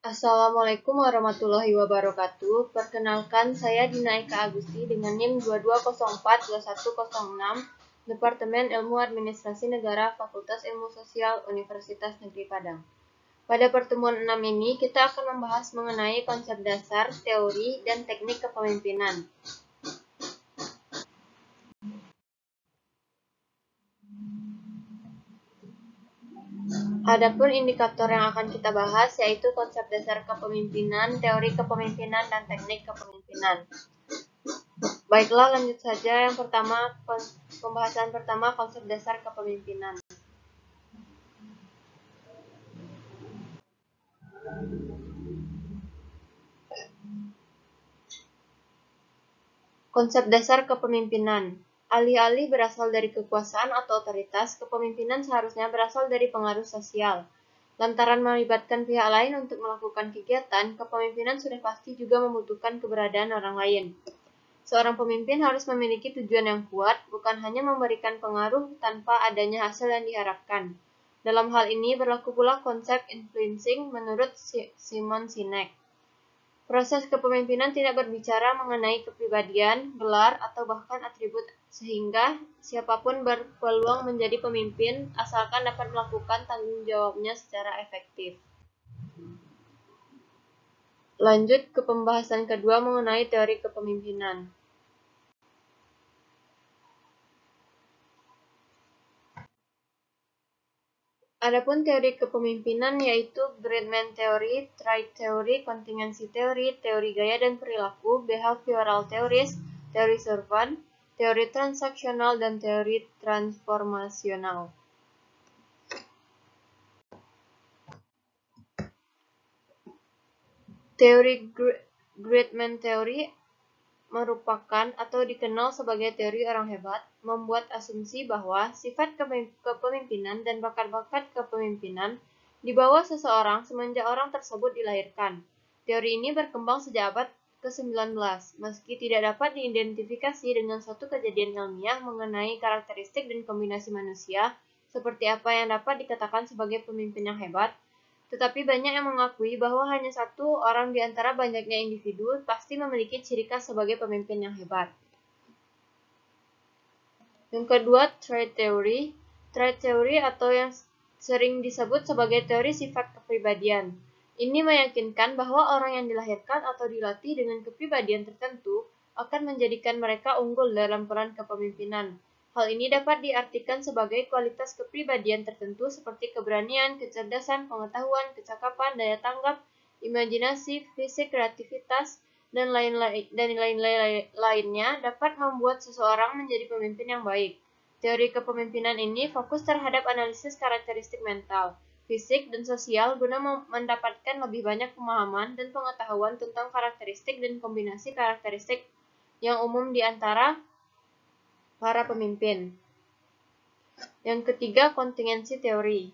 Assalamualaikum warahmatullahi wabarakatuh. Perkenalkan, saya Dina Eka Agusti dengan NIM 22042106, Departemen Ilmu Administrasi Negara, Fakultas Ilmu Sosial, Universitas Negeri Padang. Pada pertemuan 6 ini, kita akan membahas mengenai konsep dasar, teori, dan teknik kepemimpinan. Adapun indikator yang akan kita bahas yaitu konsep dasar kepemimpinan, teori kepemimpinan, dan teknik kepemimpinan. Baiklah, lanjut saja. Yang pertama, pembahasan pertama, konsep dasar kepemimpinan. Konsep dasar kepemimpinan. Alih-alih berasal dari kekuasaan atau otoritas, kepemimpinan seharusnya berasal dari pengaruh sosial. Lantaran melibatkan pihak lain untuk melakukan kegiatan, kepemimpinan sudah pasti juga membutuhkan keberadaan orang lain. Seorang pemimpin harus memiliki tujuan yang kuat, bukan hanya memberikan pengaruh tanpa adanya hasil yang diharapkan. Dalam hal ini berlaku pula konsep influencing menurut Simon Sinek. Proses kepemimpinan tidak berbicara mengenai kepribadian, gelar, atau bahkan atribut, sehingga siapapun berpeluang menjadi pemimpin asalkan dapat melakukan tanggung jawabnya secara efektif. Lanjut ke pembahasan kedua mengenai teori kepemimpinan. Adapun teori kepemimpinan yaitu Greatman Theory, Triad Theory, Contingency Theory, teori gaya dan perilaku, Behavioral Theories, teori servant, teori transaksional, dan teori transformasional. Teori Greatman Theory merupakan atau dikenal sebagai teori orang hebat, membuat asumsi bahwa sifat kepemimpinan dan bakat-bakat kepemimpinan dibawa seseorang semenjak orang tersebut dilahirkan. Teori ini berkembang sejak abad ke-19, meski tidak dapat diidentifikasi dengan suatu kejadian ilmiah mengenai karakteristik dan kombinasi manusia, seperti apa yang dapat dikatakan sebagai pemimpin yang hebat. Tetapi banyak yang mengakui bahwa hanya satu orang di antara banyaknya individu pasti memiliki ciri khas sebagai pemimpin yang hebat. Yang kedua, trait theory. Trait theory atau yang sering disebut sebagai teori sifat kepribadian. Ini meyakinkan bahwa orang yang dilahirkan atau dilatih dengan kepribadian tertentu akan menjadikan mereka unggul dalam peran kepemimpinan. Hal ini dapat diartikan sebagai kualitas kepribadian tertentu seperti keberanian, kecerdasan, pengetahuan, kecakapan, daya tanggap, imajinasi, fisik, kreativitas, dan lainnya dapat membuat seseorang menjadi pemimpin yang baik. Teori kepemimpinan ini fokus terhadap analisis karakteristik mental, fisik, dan sosial guna mendapatkan lebih banyak pemahaman dan pengetahuan tentang karakteristik dan kombinasi karakteristik yang umum di antara para pemimpin. Yang ketiga, kontingensi teori.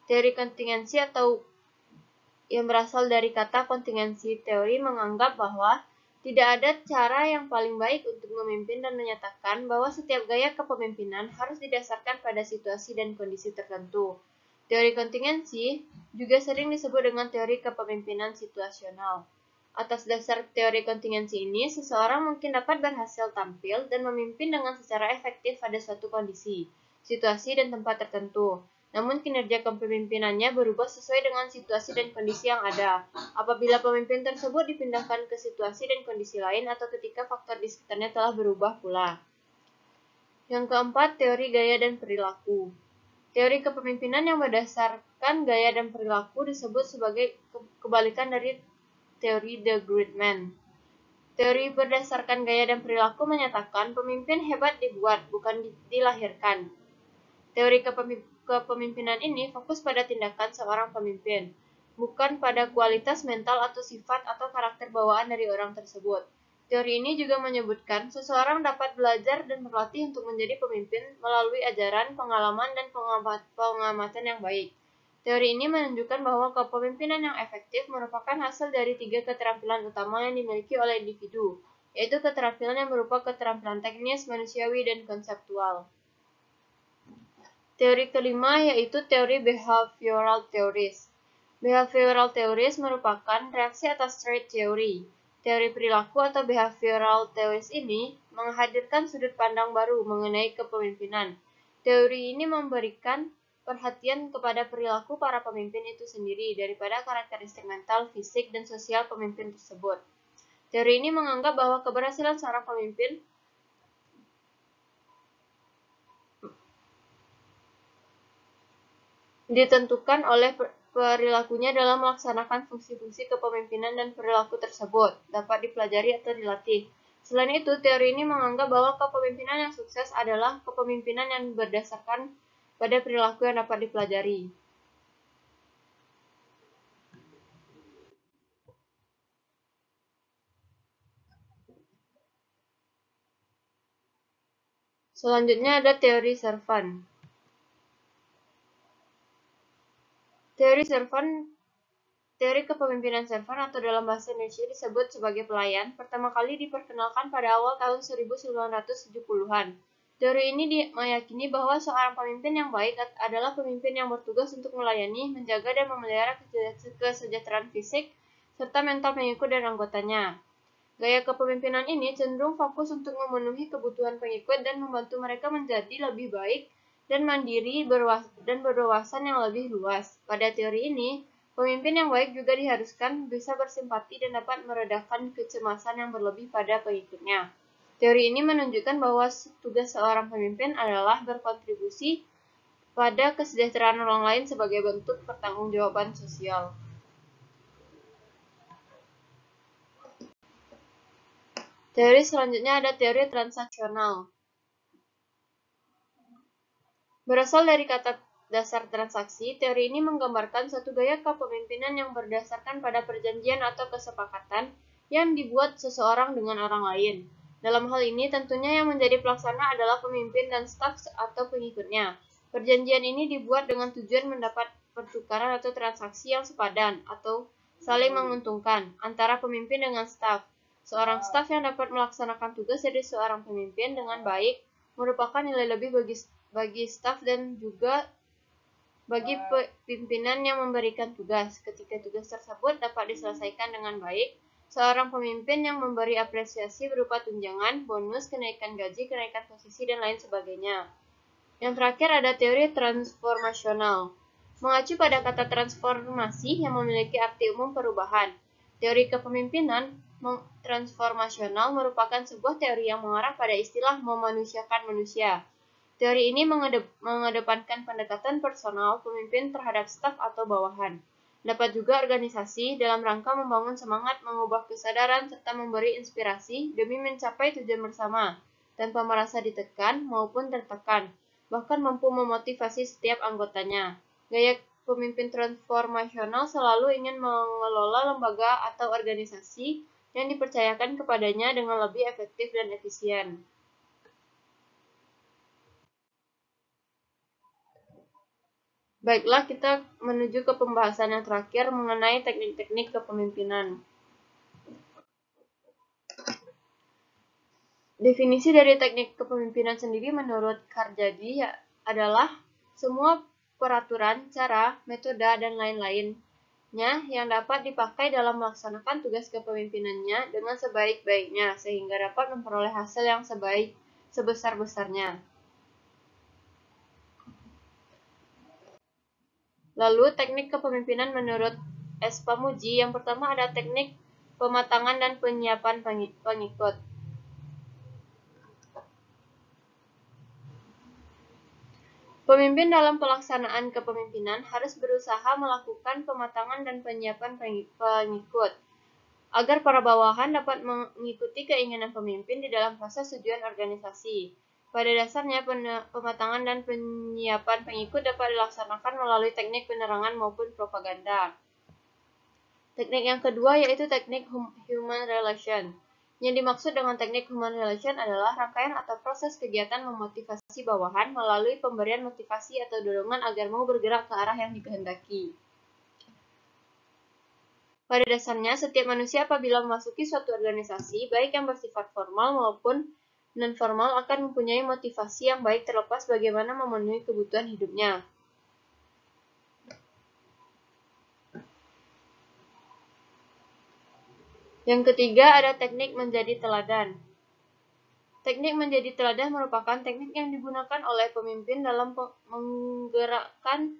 Teori kontingensi atau yang berasal dari kata kontingensi teori menganggap bahwa tidak ada cara yang paling baik untuk memimpin dan menyatakan bahwa setiap gaya kepemimpinan harus didasarkan pada situasi dan kondisi tertentu. Teori kontingensi juga sering disebut dengan teori kepemimpinan situasional. Atas dasar teori kontingensi ini, seseorang mungkin dapat berhasil tampil dan memimpin dengan secara efektif pada suatu kondisi, situasi, dan tempat tertentu. Namun kinerja kepemimpinannya berubah sesuai dengan situasi dan kondisi yang ada. Apabila pemimpin tersebut dipindahkan ke situasi dan kondisi lain atau ketika faktor di sekitarnya telah berubah pula. Yang keempat, teori gaya dan perilaku. Teori kepemimpinan yang berdasarkan gaya dan perilaku disebut sebagai kebalikan dari teori The Greatman. Teori berdasarkan gaya dan perilaku menyatakan pemimpin hebat dibuat, bukan dilahirkan. Teori kepemimpinan ini fokus pada tindakan seorang pemimpin, bukan pada kualitas mental atau sifat atau karakter bawaan dari orang tersebut. Teori ini juga menyebutkan seseorang dapat belajar dan berlatih untuk menjadi pemimpin melalui ajaran, pengalaman, dan pengamatan yang baik. Teori ini menunjukkan bahwa kepemimpinan yang efektif merupakan hasil dari 3 keterampilan utama yang dimiliki oleh individu, yaitu keterampilan yang berupa keterampilan teknis, manusiawi, dan konseptual. Teori kelima yaitu teori behavioral theories. Behavioral theories merupakan reaksi atas trait theory. Teori perilaku atau behavioral theories ini menghadirkan sudut pandang baru mengenai kepemimpinan. Teori ini memberikan perhatian kepada perilaku para pemimpin itu sendiri daripada karakteristik mental, fisik, dan sosial pemimpin tersebut. Teori ini menganggap bahwa keberhasilan seorang pemimpin ditentukan oleh perilakunya dalam melaksanakan fungsi-fungsi kepemimpinan, dan perilaku tersebut dapat dipelajari atau dilatih. Selain itu, teori ini menganggap bahwa kepemimpinan yang sukses adalah kepemimpinan yang berdasarkan pada perilaku yang dapat dipelajari. Selanjutnya ada teori Servan. Teori kepemimpinan Servan atau dalam bahasa Indonesia disebut sebagai pelayan, pertama kali diperkenalkan pada awal tahun 1970-an. Teori ini meyakini bahwa seorang pemimpin yang baik adalah pemimpin yang bertugas untuk melayani, menjaga, dan memelihara kesejahteraan fisik, serta mental pengikut dan anggotanya. Gaya kepemimpinan ini cenderung fokus untuk memenuhi kebutuhan pengikut dan membantu mereka menjadi lebih baik dan mandiri dan berwawasan yang lebih luas. Pada teori ini, pemimpin yang baik juga diharuskan bisa bersimpati dan dapat meredakan kecemasan yang berlebih pada pengikutnya. Teori ini menunjukkan bahwa tugas seorang pemimpin adalah berkontribusi pada kesejahteraan orang lain sebagai bentuk pertanggungjawaban sosial. Teori selanjutnya ada teori transaksional. Berasal dari kata dasar transaksi, teori ini menggambarkan suatu gaya kepemimpinan yang berdasarkan pada perjanjian atau kesepakatan yang dibuat seseorang dengan orang lain. Dalam hal ini, tentunya yang menjadi pelaksana adalah pemimpin dan staf atau pengikutnya. Perjanjian ini dibuat dengan tujuan mendapat pertukaran atau transaksi yang sepadan atau saling menguntungkan antara pemimpin dengan staf. Seorang staf yang dapat melaksanakan tugas dari seorang pemimpin dengan baik merupakan nilai lebih bagi staf dan juga bagi pimpinan yang memberikan tugas. Ketika tugas tersebut dapat diselesaikan dengan baik, seorang pemimpin yang memberi apresiasi berupa tunjangan, bonus, kenaikan gaji, kenaikan posisi, dan lain sebagainya. Yang terakhir ada teori transformasional. Mengacu pada kata transformasi yang memiliki arti umum perubahan. Teori kepemimpinan transformasional merupakan sebuah teori yang mengarah pada istilah memanusiakan manusia. Teori ini mengedepankan pendekatan personal pemimpin terhadap staf atau bawahan. Dapat juga organisasi dalam rangka membangun semangat, mengubah kesadaran, serta memberi inspirasi demi mencapai tujuan bersama, tanpa merasa ditekan maupun tertekan, bahkan mampu memotivasi setiap anggotanya. Gaya pemimpin transformasional selalu ingin mengelola lembaga atau organisasi yang dipercayakan kepadanya dengan lebih efektif dan efisien. Baiklah, kita menuju ke pembahasan yang terakhir mengenai teknik-teknik kepemimpinan. Definisi dari teknik kepemimpinan sendiri menurut Karjadi adalah semua peraturan, cara, metode, dan lain-lainnya yang dapat dipakai dalam melaksanakan tugas kepemimpinannya dengan sebaik-baiknya sehingga dapat memperoleh hasil yang sebesar-besarnya. Lalu, teknik kepemimpinan menurut S. Pamuji, yang pertama ada teknik pematangan dan penyiapan pengikut. Pemimpin dalam pelaksanaan kepemimpinan harus berusaha melakukan pematangan dan penyiapan pengikut, agar para bawahan dapat mengikuti keinginan pemimpin di dalam proses tujuan organisasi. Pada dasarnya, pematangan dan penyiapan pengikut dapat dilaksanakan melalui teknik penerangan maupun propaganda. Teknik yang kedua yaitu teknik human relation. Yang dimaksud dengan teknik human relation adalah rangkaian atau proses kegiatan memotivasi bawahan melalui pemberian motivasi atau dorongan agar mau bergerak ke arah yang dikehendaki. Pada dasarnya, setiap manusia apabila memasuki suatu organisasi, baik yang bersifat formal maupun non-formal, akan mempunyai motivasi yang baik terlepas bagaimana memenuhi kebutuhan hidupnya. Yang ketiga ada teknik menjadi teladan. Teknik menjadi teladan merupakan teknik yang digunakan oleh pemimpin dalam menggerakkan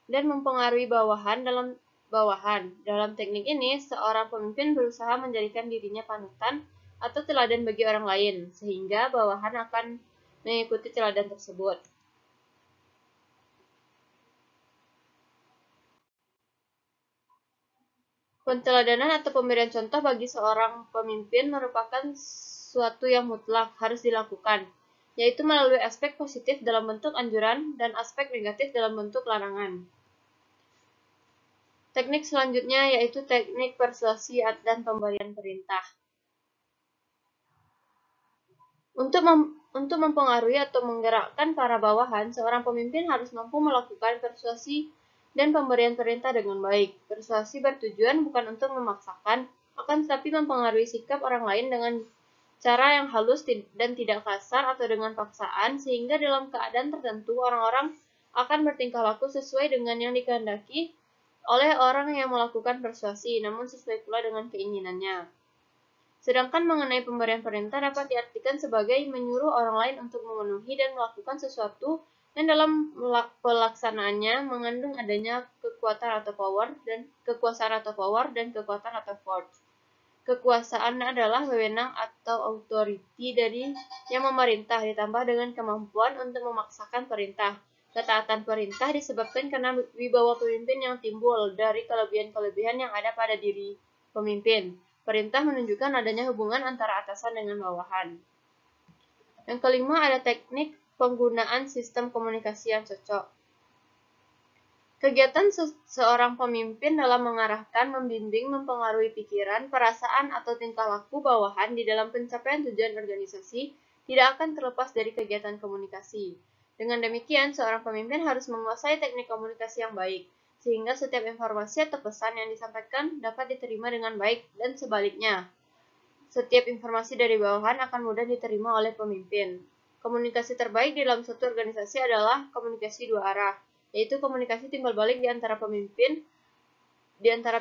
dan mempengaruhi bawahan. Dalam teknik ini, seorang pemimpin berusaha menjadikan dirinya panutan atau teladan bagi orang lain, sehingga bawahan akan mengikuti teladan tersebut. Penteladanan atau pemberian contoh bagi seorang pemimpin merupakan suatu yang mutlak harus dilakukan, yaitu melalui aspek positif dalam bentuk anjuran dan aspek negatif dalam bentuk larangan. Teknik selanjutnya yaitu teknik persuasi dan pemberian perintah. Untuk mempengaruhi atau menggerakkan para bawahan, seorang pemimpin harus mampu melakukan persuasi dan pemberian perintah dengan baik. Persuasi bertujuan bukan untuk memaksakan, akan tetapi mempengaruhi sikap orang lain dengan cara yang halus dan tidak kasar atau dengan paksaan, sehingga dalam keadaan tertentu orang-orang akan bertingkah laku sesuai dengan yang dikehendaki oleh orang yang melakukan persuasi, namun sesuai pula dengan keinginannya. Sedangkan mengenai pemberian perintah dapat diartikan sebagai menyuruh orang lain untuk memenuhi dan melakukan sesuatu yang dalam pelaksanaannya mengandung adanya kekuasaan atau power dan kekuatan atau force. Kekuasaan adalah wewenang atau authority dari yang memerintah ditambah dengan kemampuan untuk memaksakan perintah. Ketaatan perintah disebabkan karena wibawa pemimpin yang timbul dari kelebihan-kelebihan yang ada pada diri pemimpin. Perintah menunjukkan adanya hubungan antara atasan dengan bawahan. Yang kelima ada teknik penggunaan sistem komunikasi yang cocok. Kegiatan seorang pemimpin dalam mengarahkan, membimbing, mempengaruhi pikiran, perasaan, atau tingkah laku bawahan di dalam pencapaian tujuan organisasi tidak akan terlepas dari kegiatan komunikasi. Dengan demikian, seorang pemimpin harus menguasai teknik komunikasi yang baik, sehingga setiap informasi atau pesan yang disampaikan dapat diterima dengan baik dan sebaliknya. Setiap informasi dari bawahan akan mudah diterima oleh pemimpin. Komunikasi terbaik di dalam suatu organisasi adalah komunikasi dua arah, yaitu komunikasi timbal balik di antara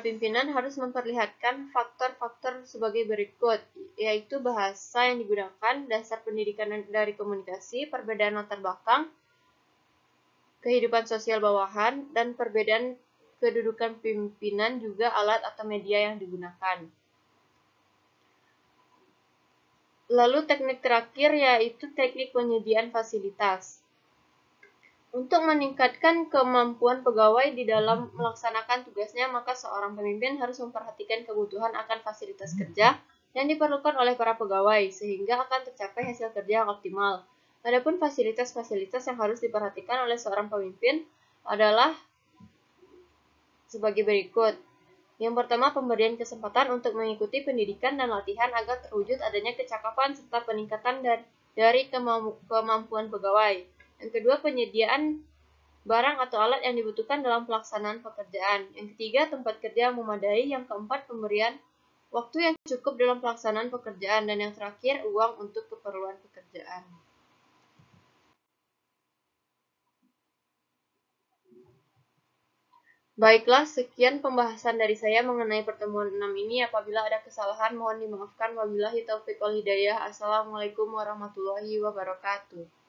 pimpinan harus memperlihatkan faktor-faktor sebagai berikut, yaitu bahasa yang digunakan, dasar pendidikan dari komunikasi, perbedaan latar belakang, kehidupan sosial bawahan, dan perbedaan kedudukan pimpinan, juga alat atau media yang digunakan. Lalu teknik terakhir yaitu teknik penyediaan fasilitas. Untuk meningkatkan kemampuan pegawai di dalam melaksanakan tugasnya, maka seorang pemimpin harus memperhatikan kebutuhan akan fasilitas kerja yang diperlukan oleh para pegawai, sehingga akan tercapai hasil kerja yang optimal. Adapun fasilitas-fasilitas yang harus diperhatikan oleh seorang pemimpin adalah sebagai berikut. Yang pertama, pemberian kesempatan untuk mengikuti pendidikan dan latihan agar terwujud adanya kecakapan serta peningkatan dari kemampuan pegawai. Yang kedua, penyediaan barang atau alat yang dibutuhkan dalam pelaksanaan pekerjaan. Yang ketiga, tempat kerja yang memadai. Yang keempat, pemberian waktu yang cukup dalam pelaksanaan pekerjaan. Dan yang terakhir, uang untuk keperluan pekerjaan. Baiklah, sekian pembahasan dari saya mengenai pertemuan 6 ini. Apabila ada kesalahan, mohon dimaafkan. Wabillahi taufiq wal hidayah. Assalamualaikum warahmatullahi wabarakatuh.